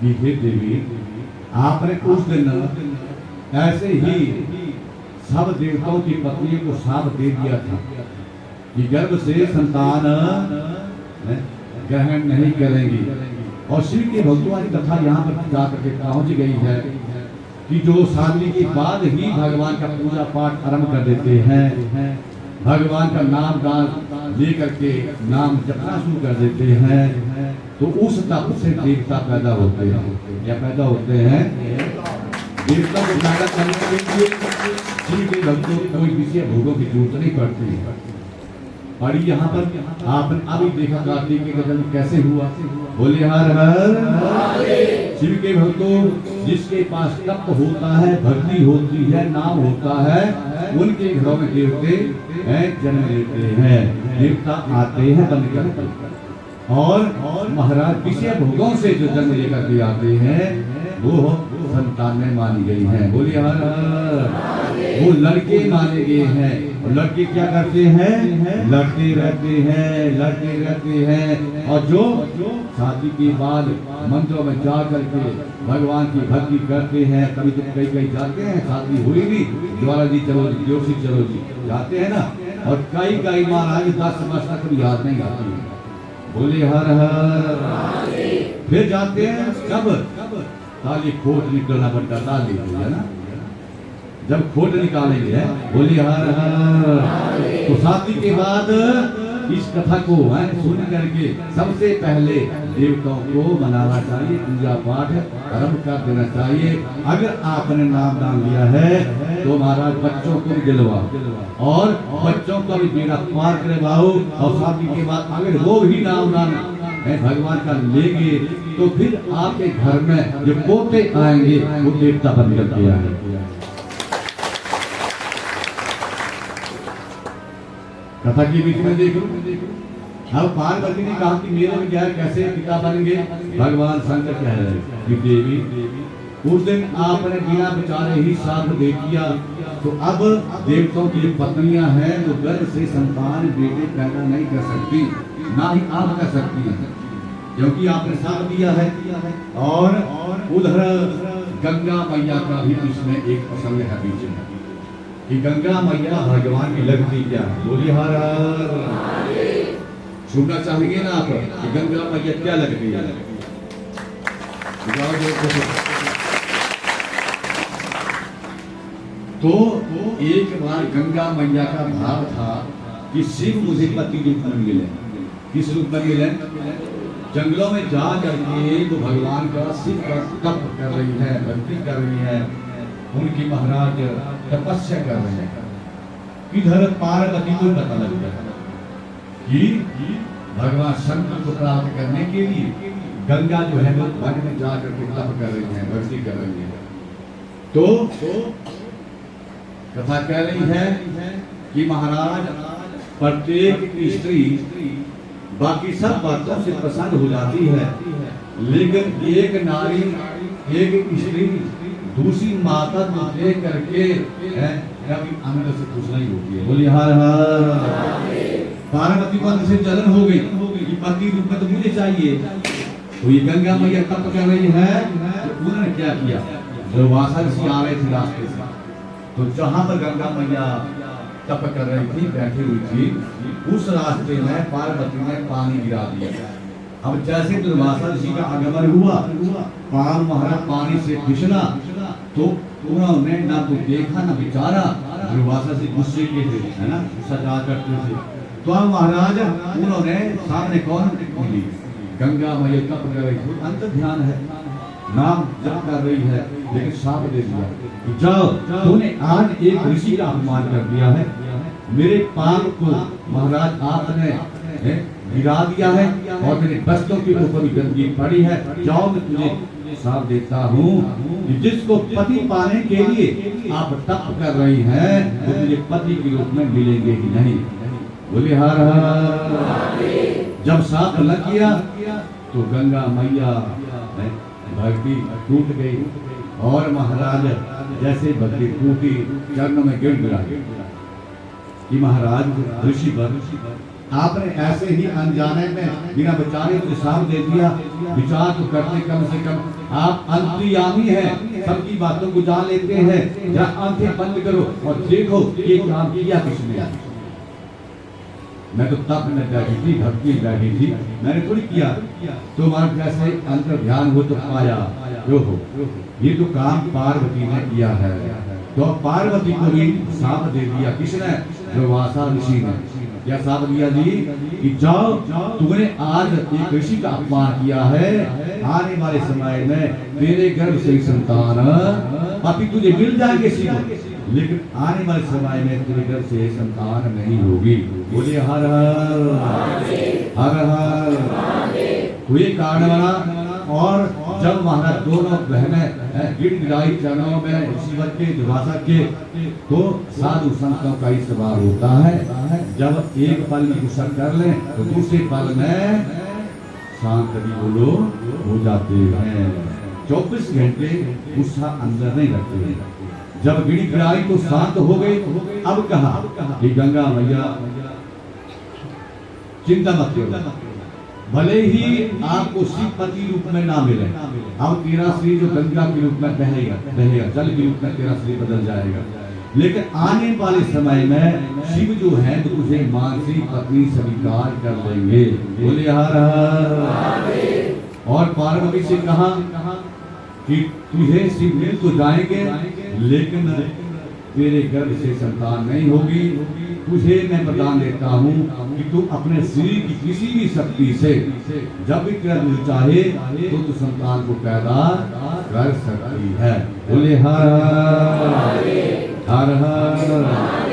कि हे देवी, आपने उस दिन ऐसे ही सब देवताओं की पत्नियों को साथ दे दिया था कि गर्भ से संतान ग्रहण नहीं करेंगी। और शिव के भक्तों की कथा यहाँ पर जाकर के पहुंच गई है कि जो शादी के बाद ही भगवान का पूजा पाठ आरंभ कर देते हैं, भगवान का नाम गान लेकर के नाम जपना शुरू कर देते हैं, तो उस तप से देवता पैदा होते हैं। या पैदा होते हैं देवता को पैदा करने के लिए शिव के भक्तों को कोई विषय भोगों की जरूरत नहीं पड़ती। और यहाँ पर आपने अभी देखा कार्तिक का जन्म कैसे हुआ। बोले हर हर। शिव के भक्तों जिसके पास तप होता है, भक्ति होती है, नाम होता है, उनके घरों में देवते जन्म लेते हैं, देवता आते हैं बनकर। और महाराज विषय भोगों से जो जन्म लेकर के आते हैं वो संतान में मानी गई है। बोलिए हर हर। वो लड़के माने गए हैं। और लड़के क्या करते हैं? लड़ते रहते हैं, लड़ते रहते हैं। और जो शादी के बाद मंदिरों में जा करके भगवान की भक्ति करते हैं, कभी तो कई जाते हैं, शादी हुई नहीं, ज्वाला जी चलो जी, जोशी चलो जी, जाते हैं ना। और कई महाराज 10 वर्ष तक कभी याद नहीं आती है। बोले हर हर। फिर जाते हैं कब? ताली खोट निकलना पड़ता, ताली है ना, जब खोट निकालेंगे। बोले हर हर। तो शादी के बाद इस कथा को सुन करके सबसे पहले देवताओं को मनाना चाहिए, पूजा पाठ आरंभ कर देना चाहिए। अगर आपने नाम दान लिया है तो महाराज बच्चों को भी दिलवाओ और बच्चों को भी बेड़ा पार करवाओ। और शादी के बाद अगर वो भी नाम दान भगवान का लेंगे तो फिर आपके घर में जो पोते आएंगे वो देवता बन करके आएंगे। कथा के बीच में देखो, अब पार्वती ने कहा कि मेरे में क्या कैसे पिता बनेंगे? भगवान शंकर कह रहे कि देवी, उस दिन आपने बिना विचारे ही साथ दे दिया, तो अब देवताओं की पत्नियां हैं वो गर्भ से संतान बेटे पैदा नहीं कर सकती, ना ही आप कर सकती हैं, क्योंकि आपने साथ दिया है। और उधर गंगा मैया का भी इसमें एक प्रसंग है बीच में कि गंगा मैया भगवान की लगती क्या है। बोलिए हर हर। सुनना चाहेंगे ना आप कि गंगा मैया क्या लगती है? तो एक बार गंगा मैया का भाव था कि शिव मुझे पति रूप में मिले। किस रूप में मिले? जंगलों में जा करके तो भगवान का शिव का तप कर रही है, भक्ति कर रही है, उनकी महाराज तपस्या कर रहे हैं। इधर पार्वती को पता लग गया कि भगवान शंकर को प्राप्त करने के लिए गंगा जो है वो वन में जा करके तप कर रही है, भक्ति कर रही है। तो कथा कह रही है कि महाराज प्रत्येक स्त्री बाकी सब बातों से प्रसन्न हो जाती है, लेकिन एक नारी, एक स्त्री दूसरी माता को देख करके कभी आनंद से खुश नहीं होती है। बोलिए हर हर। पार्वती को अंदर से जलन हो गई कि पति रूप में तो मुझे चाहिए। तो ये गंगा मैया तप कर रही है। तो उन्होंने क्या किया? दुर्वासा ऋषि आ रहे थे रास्ते से, तो जहां पर गंगा मैया तप कर रही थी, बैठी हुई थी, उस रास्ते में पार्वती ने पानी गिरा दिया। अब जैसे दुर्वासा ऋषि का आगमन हुआ, पाल महाराज पानी से फिसला, तो उन्होंने ना तो देखा ना विचारा। दुर्वासा से गुस्से के थे, है ना, सजा करते थे। तो अब महाराज उन्होंने सामने कौन मिली? गंगा मैया तप कर रही थी, अंत ध्यान है, नाम जप कर रही है, लेकिन साप दे दिया कि जाओ, तूने आज एक ऋषि का अपमान कर दिया है, मेरे पाप को महाराज आपने गिरा दिया है और मेरे बस्तों के ऊपर गंदगी पड़ी है। जाओ, मैं तुझे साफ देता हूँ कि जिसको पति पाने के लिए आप तप कर रही हैं वो मुझे पति के रूप में मिलेंगे ही नहीं। बोले हर हर। जब साफ न किया तो गंगा मैया भक्ति टूट गई और महाराज जैसे भक्ति टूटी चरणों में गिर गिरा कि महाराज ऋषि वर आपने ऐसे ही अनजाने में बिना विचारे को हिसाब दे दिया। विचार तो करते कम से कम। आप अंतर्यामी हैं, सबकी बातों को जान लेते हैं। जरा आंखें बंद करो और देखो ये काम किया किसने। मैं तो तप में बैठी थी, भक्ति में बैठी थी, मैंने थोड़ी किया। तुम्हारे जैसे अंतर ध्यान हो तो पाया जो हो। ये तो काम पार्वती ने किया है। तो पार्वती को भी साप दे दिया किसने? दुर्वासा ऋषि ने। क्या साप दिया जी कि जाओ, तुमने आज एक ऋषि का अपमान किया है, आने वाले समय में तेरे गर्भ से संतान पति तुझे मिल जाएंगे शिव, लेकिन आने वाले समय में तेरे गर्भ से संतान नहीं होगी। बोले हर हर हर हर। हुए कारण बना। और जब महाराज दोनों बहनें गिड़गिड़ाई चरणों में ऋषिवर के दुर्वासा के, तो साधु संतों का ही सवाल होता है। जब एक पल में गुस्सा कर लें तो दूसरे पल में शांत भी बोलो हो जाते हैं। 24 घंटे गुस्सा अंदर नहीं रखते हैं। जब गिड़गिड़ाई तो शांत हो गई। अब कहा कि गंगा मैया चिंता मत करो, भले ही आपको शिव पति रूप में ना मिले, अब तेरा शरीर जो गंगा के रूप में बहेगा, जल के रूप में तेरा शरीर बदल जाएगा, लेकिन आने वाले समय में शिव जो है तो तुझे मानसिक पत्नी स्वीकार कर लेंगे। बोले हर हर। और पार्वती से कहा कि तुझे शिव मिल तो जाएंगे, लेकिन तेरे गर्भ से संतान नहीं होगी। तुझे मैं वरदान देता हूँ कि तू अपने शरीर की किसी भी शक्ति से जब भी कर्म चाहे तो तू संतान को पैदा कर सकती है। बोले हर हर हर।